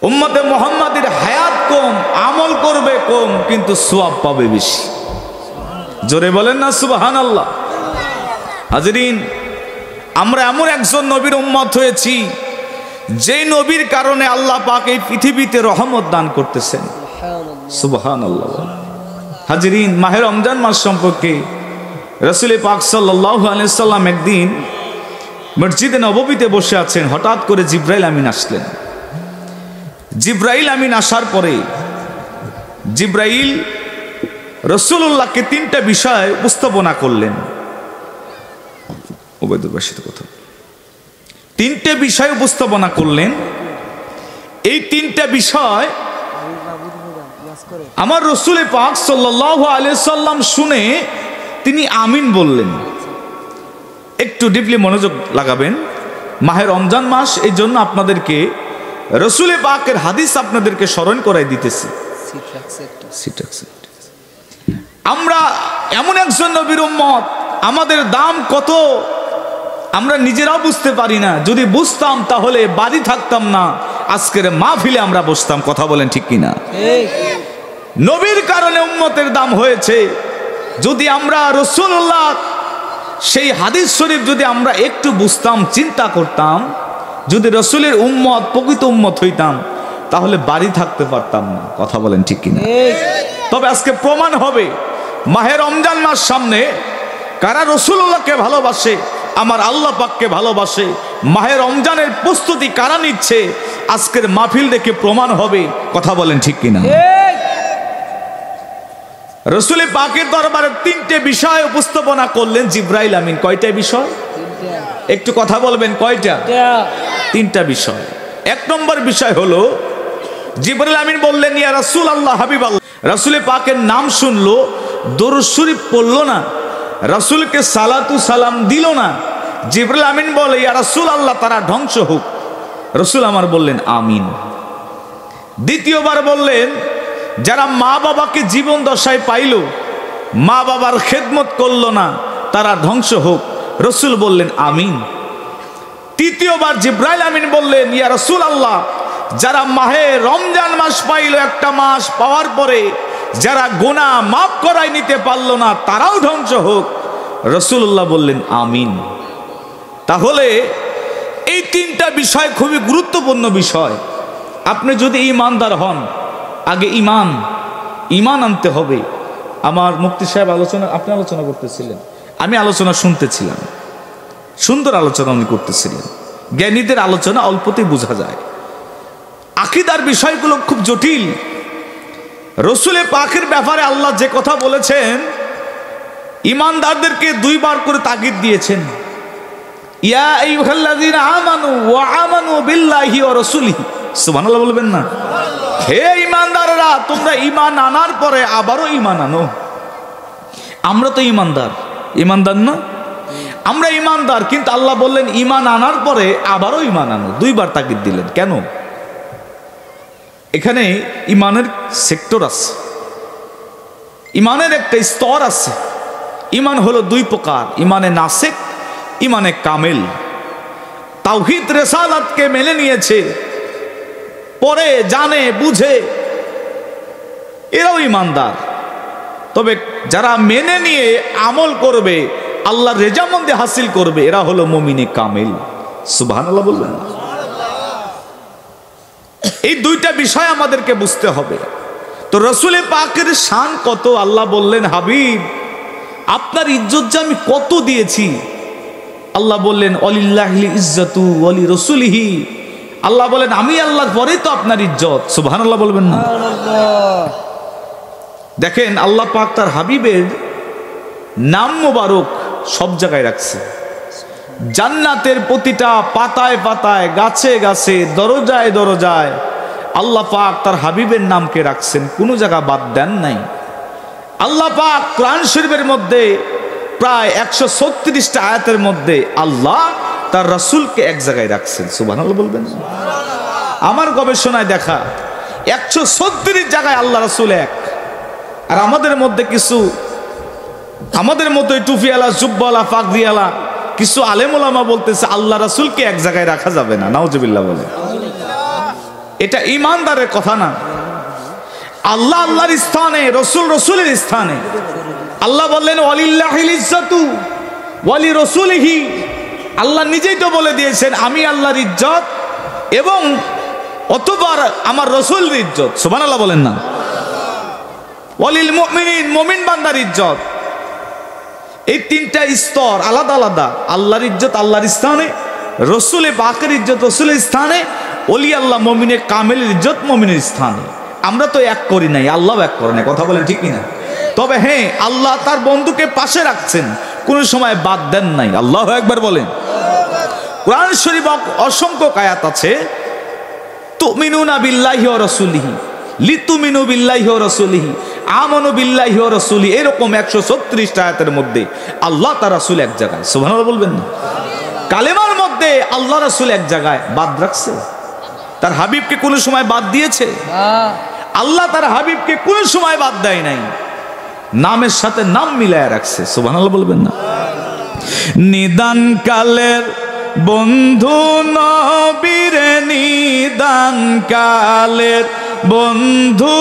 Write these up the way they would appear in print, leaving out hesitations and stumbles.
উম্মতে মুহাম্মাদের হায়াত কম, আমল করবে কম, কিন্তু সওয়াব পাবে বেশি। জোরে বলেন না সুবহানাল্লাহ। হাজরিন, আমরা এমন একজন নবীর উম্মত হয়েছি যেই নবীর কারণে আল্লাহ পাক এই পৃথিবীতে রহমত দান করতেছেন। সুবহানাল্লাহ। হাজরিন, মাহে রমজান মাস সম্পর্কে রাসূল পাক সাল্লাল্লাহু আলাইহি সাল্লাম একদিন মসজিদে নববীতে বসে আছেন, হঠাৎ করে জিবরাইল আমিন আসলেন। জিবরাইল আমিন আসার পরে জিবরাইল রাসূলুল্লাহকে তিনটা বিষয় উপস্থাপনা করলেন। তিনটে বিষয় উপস্থাপনা করলেন। এই তিনটা বিষয় আমার রাসূল পাক সাল্লাল্লাহু আলাইহি সাল্লাম শুনে তিনি আমিন বললেন। একটু ডিপলি মনোযোগ লাগাবেন। মাহে রমজান মাস, এই জন্য আপনাদেরকে রাসূল পাকের হাদিস আপনাদেরকে স্মরণ করাই দিতেছি। আমরা এমন একজন নবীর উম্মত, আমাদের দাম কত আমরা নিজেরাও বুঝতে পারি না। যদি বুঝতাম তাহলে বাড়ি থাকতাম না, আজকের মাহফিলে আমরা বসতাম। কথা বলেন ঠিক কিনা? নবীর কারণে উম্মতের দাম হয়েছে। যদি আমরা রাসূলুল্লাহ সেই হাদিস শরীফ যদি আমরা একটু বুঝতাম, চিন্তা করতাম, যদি রাসূলের উম্মত প্রকৃত উম্মত হইতাম, তাহলে বাড়ি থাকতে পারতাম না। কথা বলেন ঠিক কিনা? তবে আজকে প্রমাণ হবে মাহে রমজান মাস সামনে, কারা রাসূলুল্লাহকে ভালোবাসে, আমার আল্লাহ পাককে ভালোবাসে, মাহে রমজানের প্রস্তুতি কারা নিচ্ছে, আজকের মাহফিল দেখে প্রমাণ হবে। কথা বলেন ঠিক কিনা? রাসূল পাকের দরবারে তিনটে বিষয় উপস্থাপনা করলেন জিবরাইল আমিন। কয়টা বিষয়? একটু কথা বলবেন, কয়টা? তিনটা বিষয়। এক নম্বর বিষয় হলো, জিবরাইল আমিন বললেন, ইয়া রাসূলুল্লাহ, হাবিবাল্লাহ। রাসূল পাকের নাম শুনলো, দরুদ শরীফ পড়লো না, রাসূলকে সালাতু সালাম দিল না। জিবরাইল আমিন বলে, ইয়া রাসূলুল্লাহ, তারা ধ্বংস হোক। রাসূল আমার বললেন আমিন। দ্বিতীয়বার বললেন, যারা মা বাবাকে জীবন দশায় পাইল, মা বাবার খেদমত করলো না, তারা ধ্বংস হোক। রাসূল বললেন আমিন। তৃতীয়বার জিবরাইল আমিন বললেন, ইয়া রাসূলুল্লাহ, যারা মাহে রমজান মাস পাইল, একটা মাস পাওয়ার পরে যারা গুনাহ মাফ করাই নিতে পারলো না, তারাও ধ্বংস হোক। রাসূলুল্লাহ বললেন আমিন। তাহলে এই তিনটা বিষয় খুবই গুরুত্বপূর্ণ বিষয়। আপনি যদি ঈমানদার হন, আগে ঈমান আনতে হবে। আমার মুফতি সাহেব আপনি আলোচনা করতেছিলেন, আমি আলোচনা শুনতেছিলাম। সুন্দর আলোচনা উনি করতেছিলেন। জ্ঞানীদের আলোচনা অল্পতেই বোঝা যায়। আকীদার বিষয়গুলো খুব জটিল। রাসূল পাকের ব্যাপারে আল্লাহ যে কথা বলেছেন, ঈমানদারদেরকে দুইবার করে তাগিদ দিয়েছেন। ইয়া আইয়ুহাল্লাযীনা আমানু ওয়া আমানু বিল্লাহি ওয়া রাসূলিহি। সুবহানাল্লাহ বলবেন না? হে ঈমানদাররা, তোমরা ঈমান আনার পরে আবারও ঈমান আনো। আমরা তো ঈমানদার না? আমরা ঈমানদার, কিন্তু আল্লাহ বললেন ঈমান আনার পরে আবারও ঈমান আনো। দুইবার তাগিদ দিলেন। কেন? এখানে ঈমানের সেক্টর আছে, ঈমানের একটা স্তর আছে। ঈমান হলো দুই প্রকার, ঈমানে নাসিক, ঈমানে কামেল। তাওহীদ রিসালাতকে মেনে নিয়েছে, পরে জানে বুঝে, এরাও ঈমানদার। তবে যারা মেনে নিয়ে আমল করবে, আল্লাহর রেজামন্দি হাসিল করবে, এরা হলো মুমিনে কামেল। সুবহানাল্লাহ বলবেন? এই দুইটা বিষয় আমাদেরকে বুঝতে হবে। তো রাসূল পাকের শান কত, আল্লাহ বললেন, হাবিব, আপনার ইজ্জত যে আমি কত দিয়েছি। আল্লাহ বললেন, ওয়ালিল্লাহিল ইজ্জাতু ওয়ালি রাসূলিহি। আল্লাহ বলেন, আমি আল্লাহর পরেই তো আপনার ইজ্জত। সুবহানাল্লাহ বলবেন না? দেখেন, আল্লাহ পাক তার হাবিবের নাম মোবারক সব জায়গায় রাখছে। জান্নাতের প্রতিটা পাতায় পাতায়, গাছে গাছে, দরজায় দরজায় আল্লাহ পাক তার হাবিবের নামকে রাখছেন, কোনো জায়গা বাদ দেন নাই। আল্লাহ পাক কোরআন শরীফের মধ্যে প্রায় 136টা আয়াতের মধ্যে আল্লাহ তার রাসূলকে এক জায়গায় রাখছেন। সুবহানাল্লাহ বলবেন? আমার গবেষণায় দেখা 136 জায়গায় আল্লাহ রাসূল এক। আর আমাদের মধ্যে কিছু, আমাদের মতো টুপিওয়ালা, জুব্বাওয়ালা, পাগড়িওয়ালা কিছু আলেম ওলামা বলতেছে আল্লাহ রাসূলকে এক জায়গায় রাখা যাবে না। নাউজুবিল্লাহ বলে। এটা ইমানদারের কথা না। আল্লাহ আল্লাহর স্থানে, রসুল রসুলের স্থানে। আল্লাহ বললেন ওয়ালিল্লাহিল ইজ্জাতু ওয়ালি রাসূলিহি, আল্লাহ নিজেই তো বলে দিয়েছেন আমি আল্লাহর ইজ্জত এবং অতঃপর আমার রসুলের ইজ্জত। সুবহানাল্লাহ বলেন না। ওয়ালিল মুমিনিন, মুমিন বান্দার ইজ্জত। এই তিনটা স্তর আলাদা আলাদা। আল্লাহর ইজ্জত আল্লাহর স্থানে, রসুলে পাকের ইজ্জত রসুলের স্থানে, ওলি আল্লাহ মুমিনের কামেলের ইজ্জত মুমিনের স্থানে। আমরা তো এক করি নাই, আল্লাহ এক করে নাই। কথা বলেন ঠিক কিনা? তবে হ্যাঁ, আল্লাহ তার বন্ধুকে পাশে রাখছেন, কোন সময় বাদ দেন নাই। আল্লাহু আকবার বলেন। কোরআন শরীফ অসংখ্য আয়াত আছে, তুমিনুনা বিল্লাহি ওয়া রাসূলিহি, লিতুমিনু বিল্লাহি ওয়া রাসূলিহি, আমানু বিল্লাহি ওয়া রাসূলিহি, এরকম 136 আয়াতের মধ্যে আল্লাহ তার রাসূল এক জায়গায়। সুবহানাল্লাহ বলবেন না? কালেমার মধ্যে আল্লাহ রাসূল এক জায়গায় বাদ রাখছে, তার হাবিবকে কোন সময় বাদ দিয়েছে? আল্লাহ তার হাবিবকে কোন সময় বাদ দেয় নাই, নামের সাথে নাম মিলায় রাখছে। সুবহানাল্লাহ বলবেন না? নিদান কালের বন্ধু নবীরে, নিদান কালের বন্ধু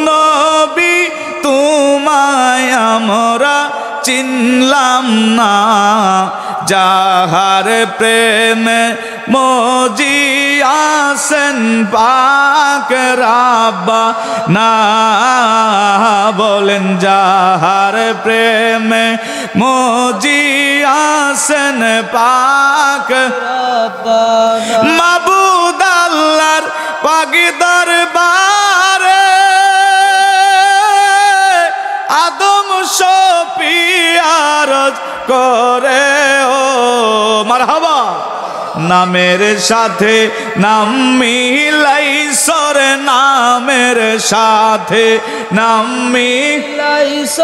নবী, তোমায় আমরা চিনলাম না, যাহার প্রেমে মজিয়াছেন পাক রাব্বা না। বলেন যাহার প্রেমে মজিয়াছেন পাক রাব্বা, মাবুদ আল্লাহর পাক দরবারে আদম শফিয়ারজ করে ও মারহাবা। নামের সাথে নাম মিলাইছর, নামের সাথে নাম মিলাইছ,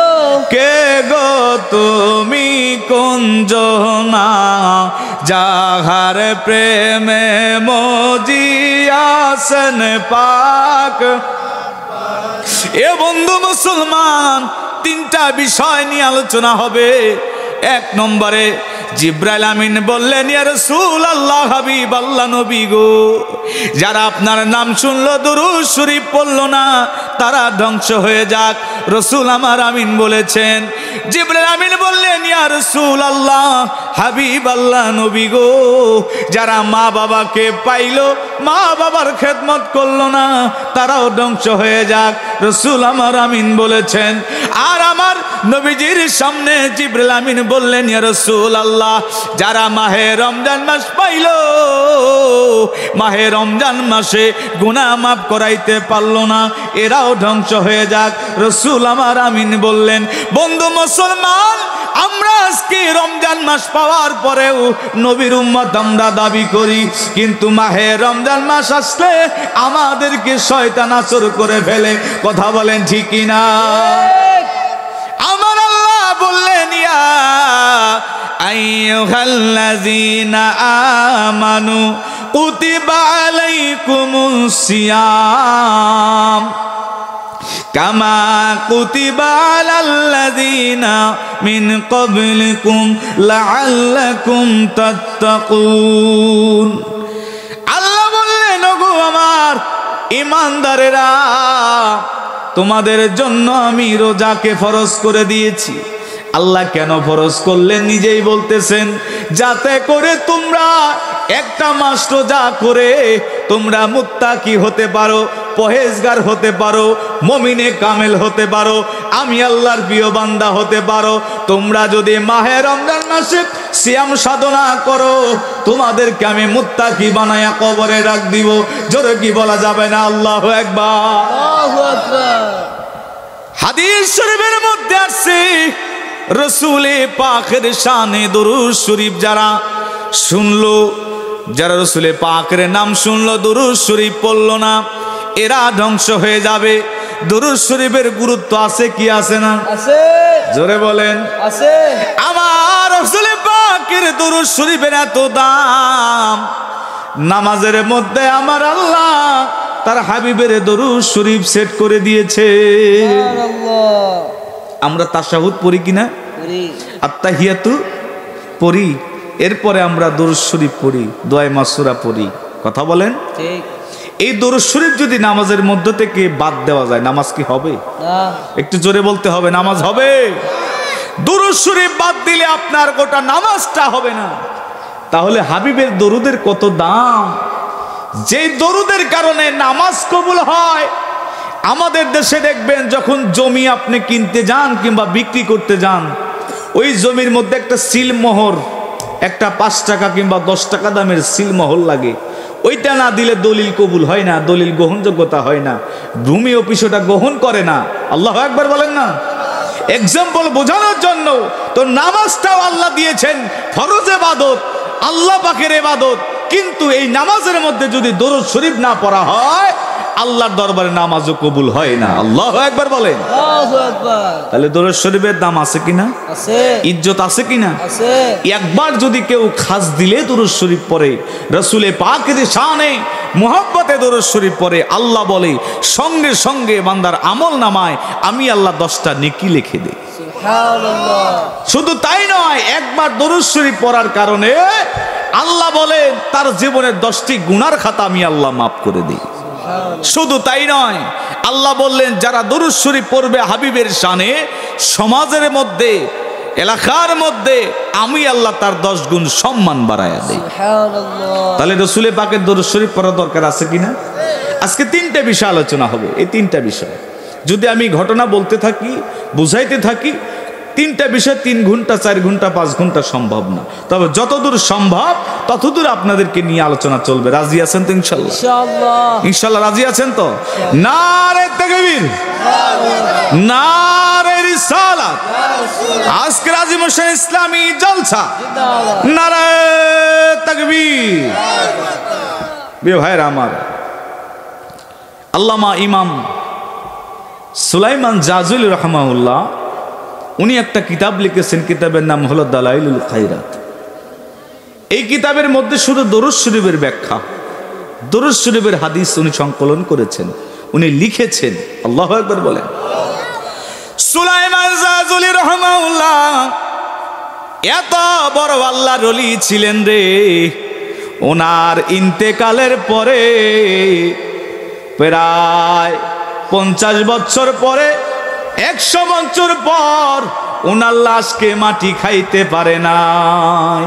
কে গো তুমি কুঞ্জনা, যাহার প্রেমে মজিয়াছেন পাক। এ বন্ধু মুসলমান, তিনটা বিষয় নিয়ে আলোচনা হবে। এক নম্বরে জিবরাইল আমিন বললেন, ইয়া রাসূলুল্লাহ, হাবিব আল্লাহ নবী গো, যারা আপনার নাম শুনলো দুরূদ শরীফ পড়লো না, তারা ধ্বংস হয়ে যাক। রাসূল আমার আমিন বলেছেন। জিবরাইল আমিন বললেন, ইয়া রাসূলুল্লাহ, হাবিব আল্লাহ নবী গো, যারা মা বাবাকে পাইলো, মা বাবার খেদমত করলো না, তারাও ধ্বংস হয়ে যাক। রাসূল আমার আমিন বলেছেন। আর আমার নবীজির সামনে জিবরাইল আমিন বললেন, ইয়া রাসূলুল্লাহ, যারা মাহে রমজান মাস পাইলো, মাহে রমজান মাসে গুনাহ মাফ করাইতে পারলো না, এরাও ধ্বংস হয়ে যাক। রাসূল আমার আমিন বললেন। বন্ধু মুসলমান, আমরা আজকে রমজান মাস পাওয়ার পরেও নবীর উম্মত আমরা দাবি করি, কিন্তু মাহে রমজান মাস আসলে আমাদেরকে শয়তান আসর করে ফেলে। কথা বলেন ঠিক কিনা? আমার আল্লাহ বললেন, ইয়া আইয়ুহাল্লাযীনা আমানু কুতিবা আলাইকুমুস সিয়াম কামা কুতিবা আলাল্লাযীনা মিন ক্বাবলিকুম লাআল্লাকুম তাত্তাকুন। আল্লাহ বললেন, ওগো আমার ঈমানদারেরা, তোমাদের জন্য আমি রোজাকে ফরজ করে দিয়েছি। আল্লাহ কেন ফরজ করলেন নিজেই বলতেছেন, যাতে করে তোমরা একটা মাস রোজা করে তোমরা মুত্তাকি হতে পারো, পহেজগার হতে পারো, মুমিনে কামেল হতে পারো, আমি আল্লাহর প্রিয় বান্দা হতে পারো। তোমরা যদি মাহে রমজান মাসে সিয়াম সাধনা করো, তোমাদেরকে আমি মুত্তাকি বানায়া কবরে রাখ দিব। জোরে কি বলা যাবে না? আল্লাহু আকবার, আল্লাহু আকবার। হাদিস শরীফের মধ্যে আছে, রসুলে পাকের শানে দুরূদ শরীফ যারা শুনলো, যারা রসুলে পাকের নাম শুনলো, দুরূদ শরীফ পড়লো না, এরা ধ্বংস হয়ে যাবে। দুরূদ শরীফের গুরুত্ব আছে কি আছে না? আছে। জোরে বলেন। আছে। আমার রসুলে পাকের দুরূদ শরীফের এত দাম, নামাজের মধ্যে আমার আল্লাহ তার হাবিবের দুরূদ শরীফ সেট করে দিয়েছে। সুবহানাল্লাহ। আমরা তাশাহুদ পড়ি কিনা? পড়ি। আত্তাহিয়াতু পড়ি, এরপরে আমরা দুরূদ শরীফ পড়ি, দোয়া মাসুরা পড়ি। কথা বলেন ঠিক। এই দরুদ শরীফ যদি নামাজের মধ্য থেকে বাদ দেওয়া যায়, নামাজ কি হবে? একটু জোরে বলতে হবে, নামাজ হবে? দরুদ শরীফ বাদ দিলে আপনার গোটা নামাজটা হবে না। তাহলে হাবিবের দরুদের কত দাম, যে দরুদের কারণে নামাজ কবুল হয়। আমাদের দেশে দেখবেন যখন জমি আপনি কিনতে যান কিংবা বিক্রি করতে যান, ওই জমির মধ্যে একটা সিলমোহর, একটা 5 টাকা কিংবা 10 টাকা দামের সিলমোহর লাগে। ওইটা না দিলে দলিল কবুল হয় না, দলিল গ্রহণযোগ্যতা হয় না, ভূমি অফিস ওটা গ্রহণ করে না। আল্লাহু আকবার বলেন না। এক্সাম্পল বোঝানোর জন্য তো নামাজটাও আল্লাহ দিয়েছেন ফরজ ইবাদত, আল্লাহ পাকের ইবাদত, কিন্তু এই নামাজের মধ্যে যদি দরুদ শরীফ না পড়া হয় আল্লাহর দরবারে নামাজও কবুল হয় না। আল্লাহু আকবার বলেন। আল্লাহু আকবার। তাহলে দরুদ শরীফের দাম আছে কিনা? আছে। ইজ্জত আছে কিনা? আছে। একবার যদি কেউ খাস দিলে দরুদ শরীফ পড়ে, রাসূলে পাকের শানে মুহাব্বতে দরুদ শরীফ পড়ে, আল্লাহ বলে সঙ্গে সঙ্গে বান্দার আমল নামায় আমি আল্লাহ 10টা নেকি লিখে দেই। সুবহানাল্লাহ। শুধু তাই নয়, একবার দরুদ শরীফ পড়ার কারণে আল্লাহ বলেন তার জীবনের 10টি গুনার খাতা আমি আল্লাহ মাফ করে দিই। শুধু তাই নয়, আল্লাহ বললেন যারা দরুদ শরীফ পড়বে হাবিবের শানে, সমাজের মধ্যে এলাকার মধ্যে আমি আল্লাহ তার 10 গুণ সম্মান বাড়ায়া দেই। সুবহানাল্লাহ। তাহলে রাসূলে পাকের দরুদ শরীফ পড়া দরকার আছে কিনা? আজকে 3টে বিষয় আলোচনা হবে। এই 3টা বিষয় যদি আমি ঘটনা বলতে থাকি, বুঝাইতে থাকি, 3টা বিষয় 3 ঘন্টা 4 ঘন্টা 5 ঘন্টা সম্ভব না। তবে যতদূর সম্ভব ততদূর আপনাদেরকে নিয়ে আলোচনা চলবে। রাজি আছেন তো ইনশাআল্লাহ? ইনশাআল্লাহ। ইনশাআল্লাহ রাজি আছেন তো? নারে তাকবীর, নারে রিসালাত। আজকে আজিম হোসেন ইসলামী জলসা, নারে তাকবীর। প্রিয় ভাইরা আমার, আল্লামা ইমাম সুলাইমান জাজুলি রাহমাহুল্লাহ উনি একটা কিতাব লিখেছেন, কিতাবের নাম হলো দালাইলুল খায়রাত। এই কিতাবের মধ্যে শুধু দরুদ শরীফের ব্যাখ্যা, দরুদ শরীফের হাদিস উনি সংকলন করেছেন, উনি লিখেছেন। আল্লাহু আকবার বলেন। সুলাইমান জাজুলি রাহমাহুল্লাহ এত বড় আল্লাহর ওলি ছিলেন রে, ওনার ইন্তেকালের পরে প্রায় 50 বছর পরে, 100 বছর পর ওনার লাশকে মাটি খাইতে পারে নাই।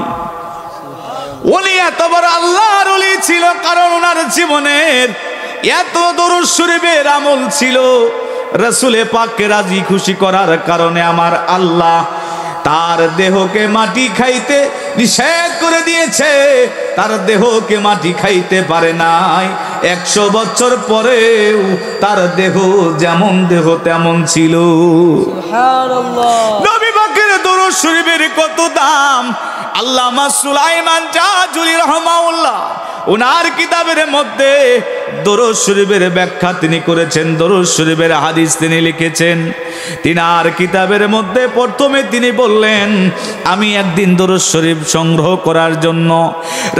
উনি এত বড় আল্লাহর ওলি ছিল কারণ ওনার জীবনের এত দরুদ শরীফের আমল ছিল। রাসূলে পাককে রাজি খুশি করার কারণে আমার আল্লাহ তার দেহকে মাটি খাইতে নিষেধ করে দিয়েছে, তার দেহকে মাটি খাইতে পারে নাই। 100 বছর পরেও তার দেহ যেমন দেহ তেমন ছিল। সুবহানাল্লাহ। নবী পাকের দরুদ শরীফের কত দাম। আল্লামা সুলাইমান জাজুলি রাহমাহুল্লাহ ওনার কিতাবের মধ্যে দরুদ শরীফের ব্যাখ্যা তিনি করেছেন, দরুদ শরীফের হাদিস তিনি লিখেছেন। তিনার কিতাবের মধ্যে প্রথমে তিনি বললেন, আমি একদিন দরুদ শরীফ সংগ্রহ করার জন্য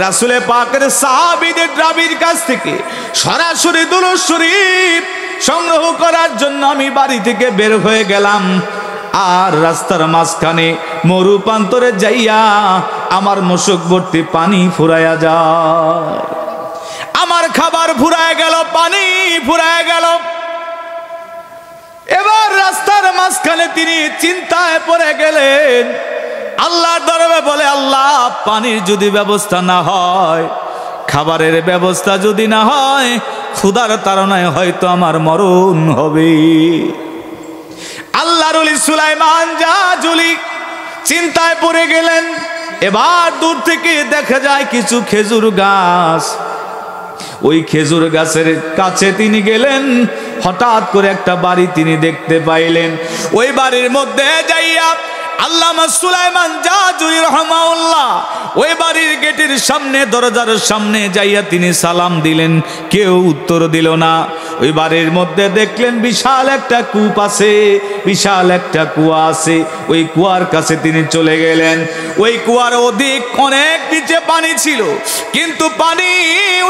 রাসূলে পাকের সাহাবীদের রাবির কাছ থেকে সরাসরি দরুদ শরীফ সংগ্রহ করার জন্য আমি বাড়ি থেকে বের হয়ে গেলাম। আর রাস্তার মাঝখানে মরু প্রান্তরে যাইয়া আমার মশক ভর্তি পানি ফুরাইয়া যায়, আমার খাবার ফুরায় গেল, পানি ফুরায় গেল। এবার রাস্তার মাঝখানে তিনি চিন্তায় পড়ে গেলেন, আল্লাহর দরবারে বলে, আল্লাহ পানির যদি ব্যবস্থা না হয়, খাবারের ব্যবস্থা যদি না হয়, ক্ষুধার তাড়নায় হয়তো আমার মরণ হবে। আল্লাহর ওলি সুলাইমান জাজুলি চিন্তায় পড়ে গেলেন। এবার দূর থেকে দেখা যায় কিছু খেজুর গাছ, ওই খেজুর গাছের কাছে তিনি গেলেন। হঠাৎ করে একটা বাড়ি তিনি দেখতে পাইলেন। ওই বাড়ির মধ্যে যাইয়া আল্লামা সুলাইমান জাজুলি রাহমাহুল্লাহ ওই বাড়ির গেটের সামনে, দরজার সামনে যাইয়া তিনি সালাম দিলেন, কেউ উত্তর দিল না। ওই বাড়ির মধ্যে দেখলেন বিশাল একটা কূপ আছে, বিশাল একটা কুয়া আছে। ওই কুয়ার কাছে তিনি চলে গেলেন। ওই কুয়ার অধিক অনেক নিচে পানি ছিল, কিন্তু পানি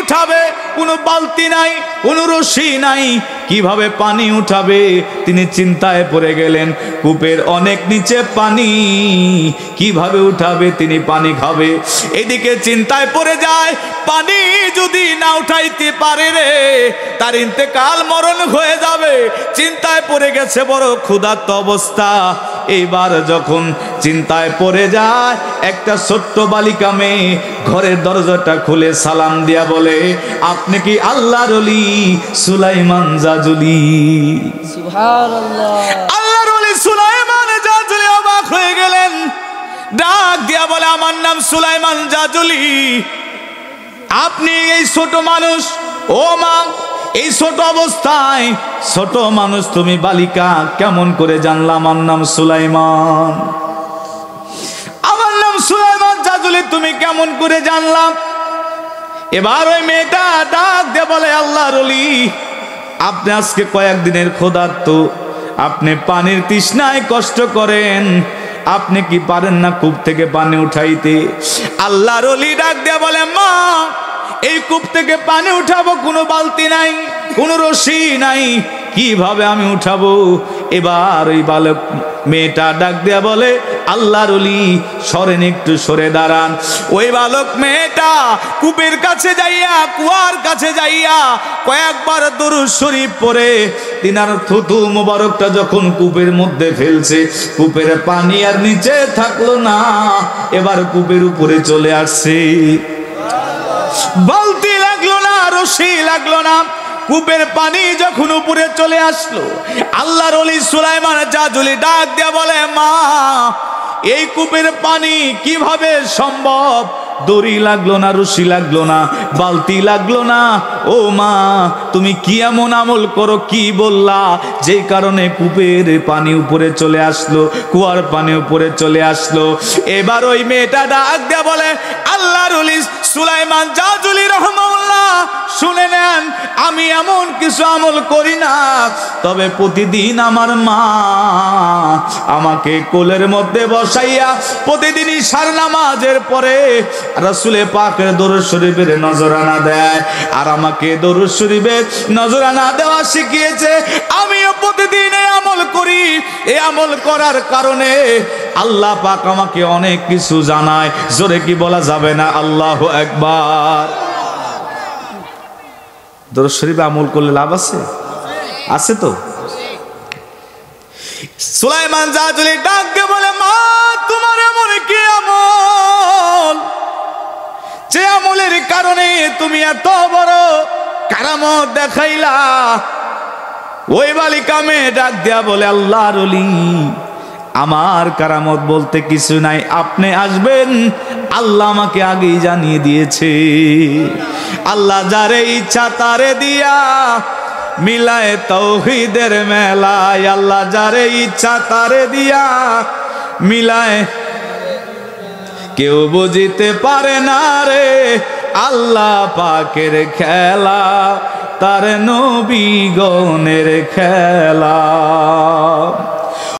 উঠাবে কোনো বালতি নাই, কোনো রশি নাই, কিভাবে পানি উঠাবে তিনি চিন্তায় পড়ে গেলেন। কূপের অনেক নিচে পানি, কিভাবে উঠাবে তিনি পানি খাবে, এদিকে চিন্তায় পড়ে যায় পানি যদি না উঠাইতে পারে রে তার ইন্তেকাল মরণ হয়ে যাবে। চিন্তায় পড়ে গেছে, বড় ক্ষুধার্ত অবস্থা। এইবার যখন চিন্তায় পড়ে যায়, একটা ছোট্ট বালিকা মেয়ে ঘরের দরজাটা খুলে সালাম দিয়া বলে, আপনি কি আল্লাহর ওলি সুলাইমান জাজুলি? সুবহানাল্লাহ। আল্লাহর ওলি সুলাইমান জাজুলি অবাক হয়ে গেলেন, ডাক দিয়া বলে, আমার নাম সুলাইমান জাজুলি। আপনি এই ছোট মানুষ, ও মা এই ছোট অবস্থায় ছোট মানুষ তুমি বালিকা, কেমন করে জানলাম আমার নাম সুলাইমান? আমার নাম সুলাইমান জাজুলি, তুমি কেমন করে জানলাম? এবার ওই মেয়েটা ডাক দিয়ে বলে, আল্লাহর ওলি আপনি আজকে কয়েকদিনের ক্ষুধার্ত, আপনি পানির তৃষ্ণায় কষ্ট করেন, আপনি কি পারেন না কূপ থেকে পানি উঠাইতে? আল্লাহর ওলি ডাক দিয়ে বলে, মা এই কূপ থেকে পানি উঠাবো, কোনো বালতি নাই, কোনো রশি নাই, কিভাবে আমি উঠাবো? এবার ওই বালক মেয়েটা ডাক দিয়া বলে, আল্লাহর ওলি সরেন, একটু সরে দাঁড়ান। ওই বালক মেয়েটা কূপের কাছে যাইয়া, কুয়ার কাছে যাইয়া কয়েকবার দরুদ শরীফ পড়ে তিনার থুতু মোবারকটা যখন কূপের মধ্যে ফেলছে, কূপের পানি আর নিচে থাকলো না, এবার কূপের উপরে চলে আসছে। বালতি লাগলো না, রশি লাগলো না, কূপের পানি যখন উপরে চলে আসলো, আল্লাহর ওলি সুলাইমান জাজুলি ডাক দিয়া বলে, মা এই কূপের পানি কিভাবে সম্ভব? দড়ি লাগলো না, রশি লাগলো না, বালতি লাগলো না। ও মা তুমি কি এমন আমল করো, কি বললা যেই কারণে কূপের পানি উপরে চলে আসলো, কুয়ার পানি উপরে চলে আসলো? এবার ওই মেয়েটা ডাক দিয়া বলে, আল্লাহর ওলি সুলাইমান জাজুলি রহমাতুল্লাহ শুনে নেন, আমি এমন কিছু আমল করি না, তবে প্রতিদিন আমার মা আমাকে কোলের মধ্যে বসাইয়া প্রতিদিন ইশার নামাজের পরে রাসূলে পাকের দরুদ শরীফের নজরানা দেয়, আর আমাকে দরুদ শরীফের নজরানা দেওয়া শিখিয়েছে। আমিও প্রতিদিন এই আমল করি। এই আমল করার কারণে আল্লাহ পাক আমাকে অনেক কিছু জানায়। জোরে কি বলা যাবে না আল্লাহু আকবার? দরুদ শরীফে আমল করলে লাভ আছে? আছে তো? সুলাইমান জাজুলি ডাক দিয়ে বলে, মা তোমার এমন কি আমল যে আমলের কারণে তুমি এত বড় কারামত দেখাইলা? ওই বালিকা মেয়ে ডাক দিয়া বলে, আল্লাহর ওলি আমার কারামত বলতে কিছু নাই, আপনি আসবেন আল্লাহ আমাকে আগেই জানিয়ে দিয়েছে। আল্লাহ যারে ইচ্ছা তারে দিয়া মিলায় তাওহীদের মেলায়, আল্লাহ যারে ইচ্ছা তারে দিয়া মিলায়, কেউ বুঝিতে পারে না রে আল্লাহ পাকের খেলা, তার নবীগণের খেলা।